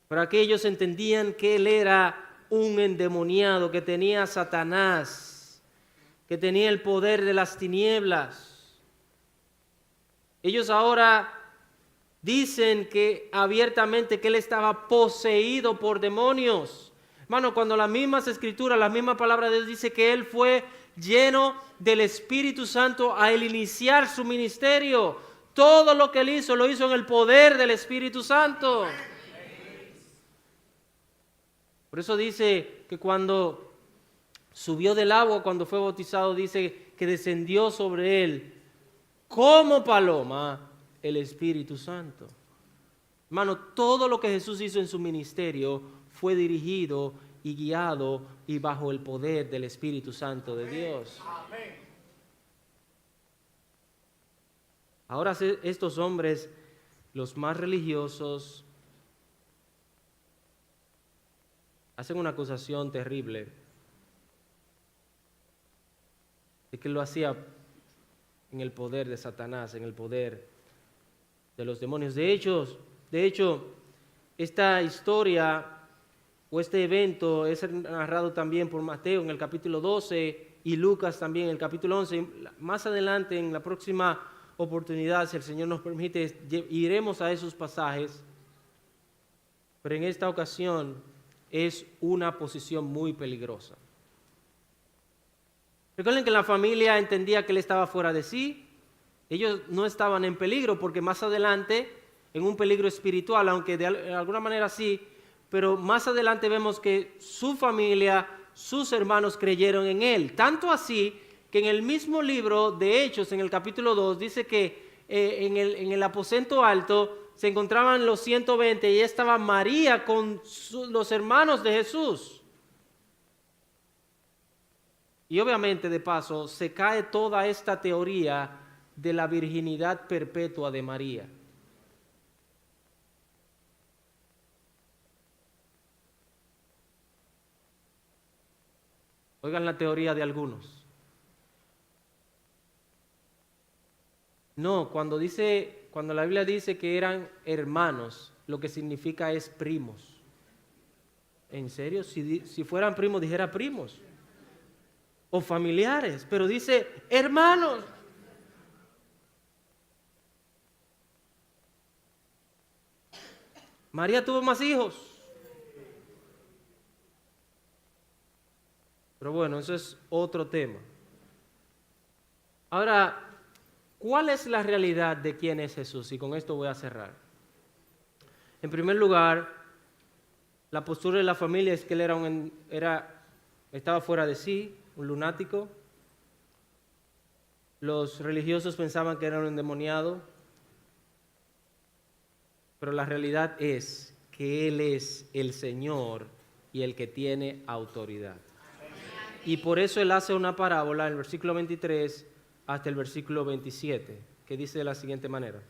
Speaker 1: Para que ellos entendían que él era un endemoniado, que tenía a Satanás, que tenía el poder de las tinieblas. Ellos ahora dicen que abiertamente que él estaba poseído por demonios. Hermano, cuando las mismas Escrituras, la misma palabra de Dios dice que él fue lleno del Espíritu Santo al iniciar su ministerio. Todo lo que él hizo, lo hizo en el poder del Espíritu Santo. Por eso dice que cuando subió del agua, cuando fue bautizado, dice que descendió sobre él como paloma el Espíritu Santo. Hermano, todo lo que Jesús hizo en su ministerio fue dirigido y guiado y bajo el poder del Espíritu Santo de Dios. Amén. Ahora estos hombres, los más religiosos, hacen una acusación terrible de que lo hacía en el poder de Satanás, en el poder de los demonios. De hecho, esta historia o este evento es narrado también por Mateo en el capítulo 12 y Lucas también en el capítulo 11. Más adelante, en la próxima oportunidad, si el Señor nos permite, iremos a esos pasajes. Pero en esta ocasión es una posición muy peligrosa. Recuerden que la familia entendía que él estaba fuera de sí. Ellos no estaban en peligro porque más adelante, en un peligro espiritual, aunque de alguna manera sí, pero más adelante vemos que su familia, sus hermanos creyeron en él. Tanto así que en el mismo libro de Hechos, en el capítulo 2, dice que en el aposento alto se encontraban los 120 y estaba María con los hermanos de Jesús. Y obviamente, de paso, se cae toda esta teoría de la virginidad perpetua de María. Oigan la teoría de algunos. No, cuando la Biblia dice que eran hermanos, lo que significa es primos. ¿En serio? Si fueran primos, dijera primos. O familiares, pero dice hermanos. María tuvo más hijos. Pero bueno, eso es otro tema. Ahora, ¿cuál es la realidad de quién es Jesús? Y con esto voy a cerrar. En primer lugar, la postura de la familia es que él estaba fuera de sí, un lunático. Los religiosos pensaban que era un endemoniado. Pero la realidad es que Él es el Señor y el que tiene autoridad. Y por eso Él hace una parábola en el versículo 23 hasta el versículo 27, que dice de la siguiente manera.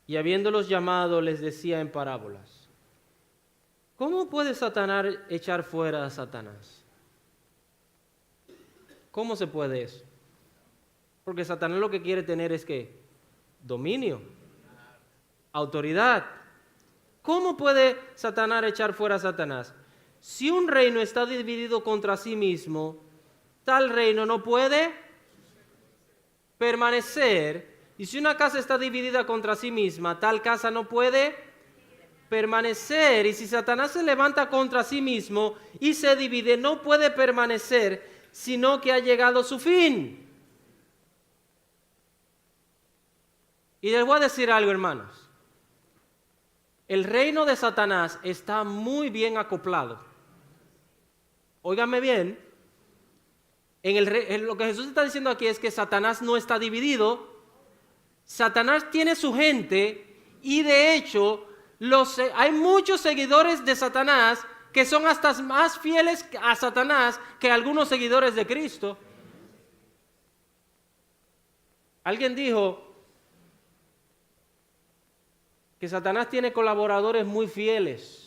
Speaker 1: Y habiéndolos llamado, les decía en parábolas: ¿cómo puede Satanás echar fuera a Satanás? ¿Cómo se puede eso? Porque Satanás lo que quiere tener es ¿qué? Dominio, autoridad. ¿Cómo puede Satanás echar fuera a Satanás? Si un reino está dividido contra sí mismo, tal reino no puede permanecer. Y si una casa está dividida contra sí misma, tal casa no puede permanecer. Y si Satanás se levanta contra sí mismo y se divide, no puede permanecer, sino que ha llegado su fin. Y les voy a decir algo, hermanos. El reino de Satanás está muy bien acoplado. Óigame bien. Lo que Jesús está diciendo aquí es que Satanás no está dividido. Satanás tiene su gente y de hecho hay muchos seguidores de Satanás que son hasta más fieles a Satanás que algunos seguidores de Cristo. Alguien dijo que Satanás tiene colaboradores muy fieles.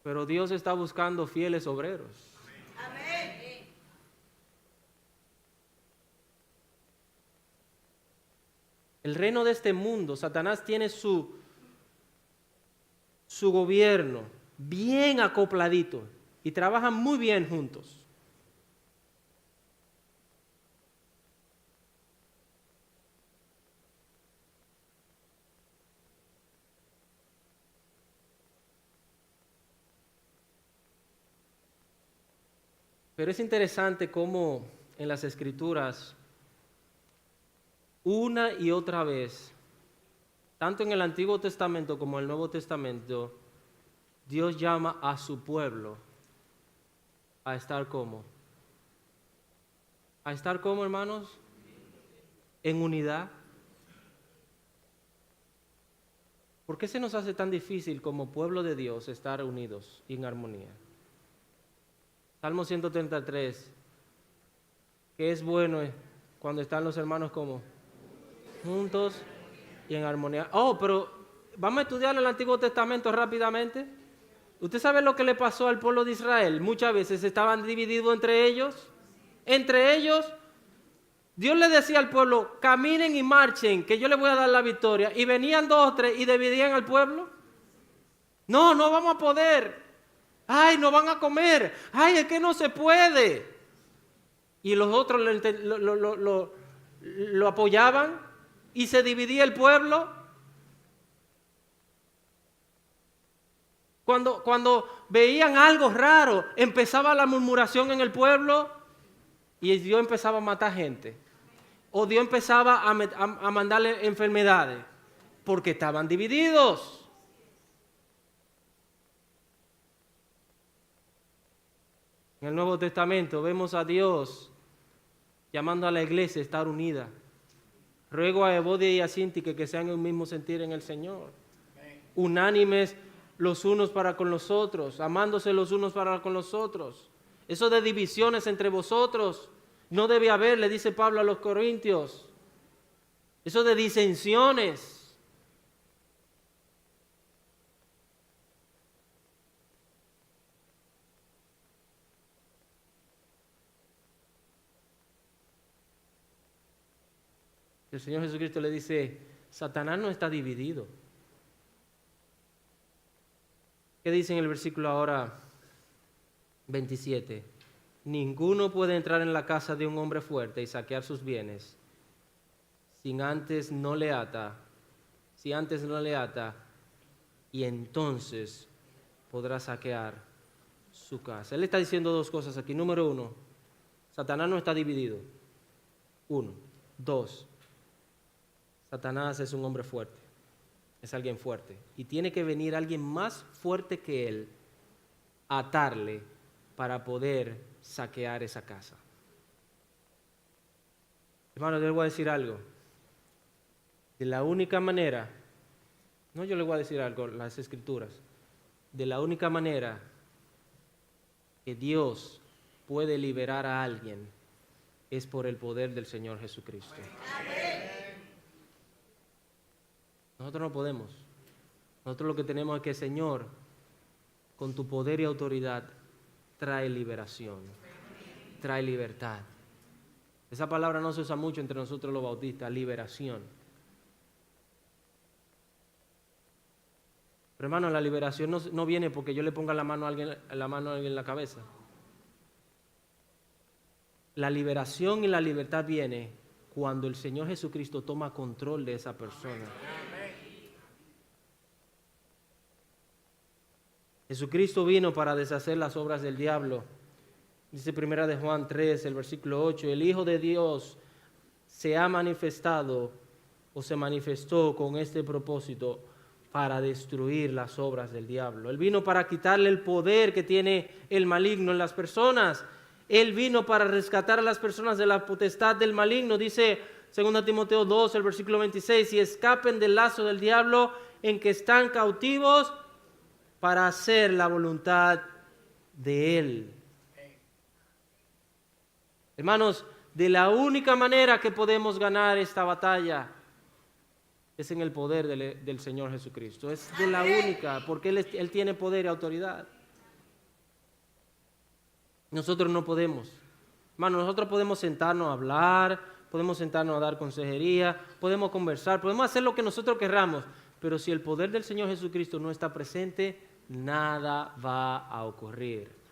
Speaker 1: Pero Dios está buscando fieles obreros. Amén. El reino de este mundo, Satanás tiene su gobierno bien acopladito y trabajan muy bien juntos. Pero es interesante cómo en las Escrituras, una y otra vez, tanto en el Antiguo Testamento como en el Nuevo Testamento, Dios llama a su pueblo a estar como. ¿A estar como, hermanos? En unidad. ¿Por qué se nos hace tan difícil como pueblo de Dios estar unidos y en armonía? Salmo 133, que es bueno cuando están los hermanos como juntos y en armonía. Oh, pero vamos a estudiar el Antiguo Testamento rápidamente. ¿Usted sabe lo que le pasó al pueblo de Israel? Muchas veces estaban divididos entre ellos. Entre ellos, Dios le decía al pueblo, caminen y marchen, que yo les voy a dar la victoria. Y venían 2 o 3 y dividían al pueblo. No vamos a poder. Ay, no van a comer. Ay, es que no se puede. Y los otros lo apoyaban y se dividía el pueblo. Cuando veían algo raro, empezaba la murmuración en el pueblo y Dios empezaba a matar gente. O Dios empezaba a mandarle enfermedades porque estaban divididos. En el Nuevo Testamento vemos a Dios llamando a la iglesia a estar unida. Ruego a Evodia y a Síntique que sean en un mismo sentir en el Señor. Unánimes los unos para con los otros, amándose los unos para con los otros. Eso de divisiones entre vosotros no debe haber, le dice Pablo a los Corintios. Eso de disensiones. El Señor Jesucristo le dice, Satanás no está dividido. ¿Qué dice en el versículo ahora 27? Ninguno puede entrar en la casa de un hombre fuerte y saquear sus bienes si antes no le ata, y entonces podrá saquear su casa. Él está diciendo dos cosas aquí. Número uno, Satanás no está dividido. Uno. Dos, Satanás es un hombre fuerte, es alguien fuerte. Y tiene que venir alguien más fuerte que él a atarle para poder saquear esa casa. Hermano, yo le voy a decir algo. De la única manera, no yo le voy a decir algo, las Escrituras, de la única manera que Dios puede liberar a alguien es por el poder del Señor Jesucristo. Amén. Nosotros no podemos. Nosotros lo que tenemos es que, Señor, con tu poder y autoridad, trae liberación, trae libertad. Esa palabra no se usa mucho entre nosotros los bautistas, liberación. Pero hermano, la liberación no viene porque yo le ponga la mano a alguien en la cabeza. La liberación y la libertad viene cuando el Señor Jesucristo toma control de esa persona. Jesucristo vino para deshacer las obras del diablo. Dice 1 de Juan 3, el versículo 8, el Hijo de Dios se ha manifestado o se manifestó con este propósito para destruir las obras del diablo. Él vino para quitarle el poder que tiene el maligno en las personas. Él vino para rescatar a las personas de la potestad del maligno. Dice 2 Timoteo 2, el versículo 26, y escapen del lazo del diablo en que están cautivos para hacer la voluntad de Él. Hermanos, de la única manera que podemos ganar esta batalla es en el poder del Señor Jesucristo. Es de la única, porque Él tiene poder y autoridad. Nosotros no podemos. Hermanos, nosotros podemos sentarnos a hablar, podemos sentarnos a dar consejería, podemos conversar, podemos hacer lo que nosotros querramos, pero si el poder del Señor Jesucristo no está presente, nada va a ocurrir.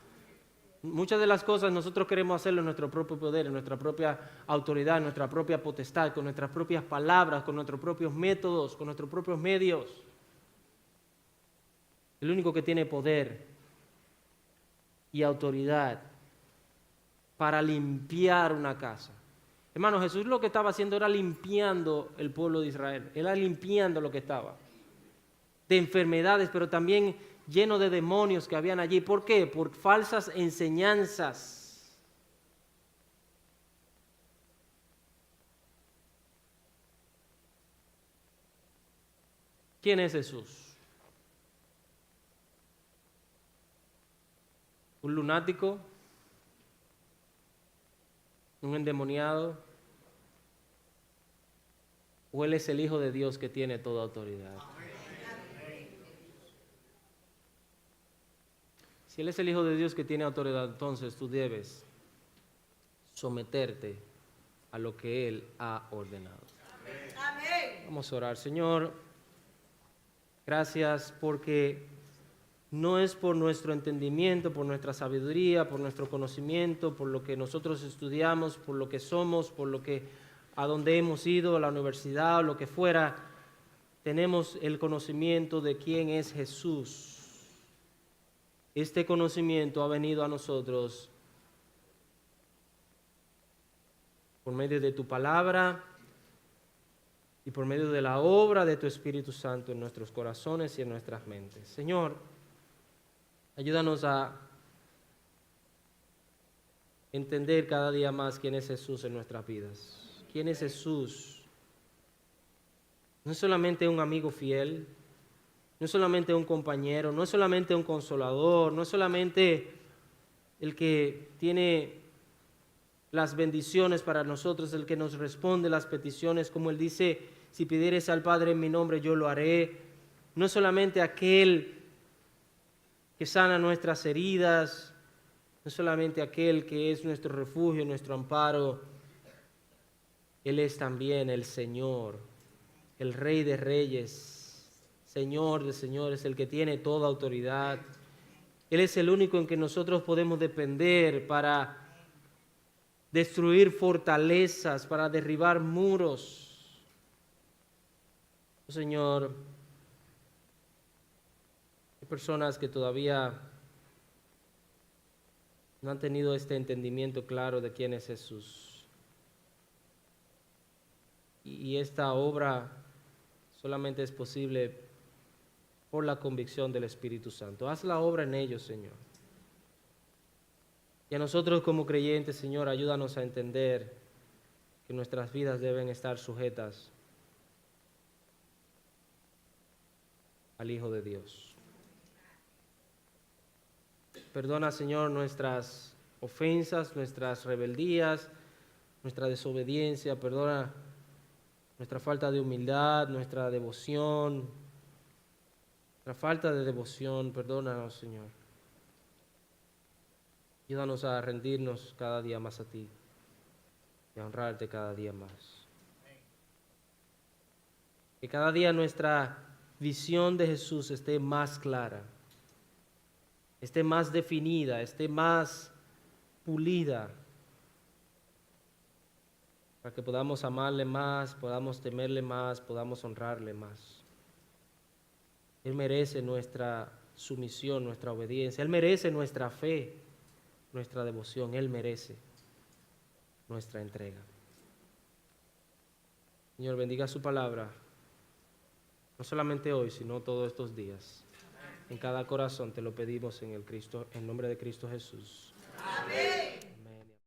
Speaker 1: Muchas de las cosas nosotros queremos hacerlo en nuestro propio poder, en nuestra propia autoridad, en nuestra propia potestad, con nuestras propias palabras, con nuestros propios métodos, con nuestros propios medios. El único que tiene poder y autoridad para limpiar una casa. Hermano, Jesús lo que estaba haciendo era limpiando el pueblo de Israel. Era limpiando lo que estaba. De enfermedades, pero también lleno de demonios que habían allí. ¿Por qué? Por falsas enseñanzas. ¿Quién es Jesús? ¿Un lunático? ¿Un endemoniado? ¿O Él es el Hijo de Dios que tiene toda autoridad? Si Él es el Hijo de Dios que tiene autoridad, entonces tú debes someterte a lo que Él ha ordenado. Amén. Vamos a orar. Señor, gracias porque no es por nuestro entendimiento, por nuestra sabiduría, por nuestro conocimiento, por lo que nosotros estudiamos, por lo que somos, por lo que a donde hemos ido, a la universidad o lo que fuera, tenemos el conocimiento de quién es Jesús. Este conocimiento ha venido a nosotros por medio de tu palabra y por medio de la obra de tu Espíritu Santo en nuestros corazones y en nuestras mentes. Señor, ayúdanos a entender cada día más quién es Jesús en nuestras vidas. ¿Quién es Jesús? No es solamente un amigo fiel, no es solamente un compañero, no es solamente un consolador, no es solamente el que tiene las bendiciones para nosotros, el que nos responde las peticiones, como Él dice, si pidieres al Padre en mi nombre, yo lo haré. No es solamente aquel que sana nuestras heridas, no es solamente aquel que es nuestro refugio, nuestro amparo. Él es también el Señor, el Rey de Reyes, Señor de señores, el que tiene toda autoridad. Él es el único en que nosotros podemos depender para destruir fortalezas, para derribar muros. Oh, Señor, hay personas que todavía no han tenido este entendimiento claro de quién es Jesús. Y esta obra solamente es posible por la convicción del Espíritu Santo. Haz la obra en ellos, Señor. Y a nosotros como creyentes, Señor, ayúdanos a entender que nuestras vidas deben estar sujetas al Hijo de Dios. Perdona, Señor, nuestras ofensas, nuestras rebeldías, nuestra desobediencia. Perdona nuestra falta de humildad, nuestra devoción, nuestra falta de devoción. Perdónanos, Señor. Ayúdanos a rendirnos cada día más a ti y a honrarte cada día más. Que cada día nuestra visión de Jesús esté más clara, esté más definida, esté más pulida, para que podamos amarle más, podamos temerle más, podamos honrarle más. Él merece nuestra sumisión, nuestra obediencia. Él merece nuestra fe, nuestra devoción. Él merece nuestra entrega. Señor, bendiga su palabra, no solamente hoy, sino todos estos días. En cada corazón te lo pedimos en el nombre de Cristo Jesús. Amén.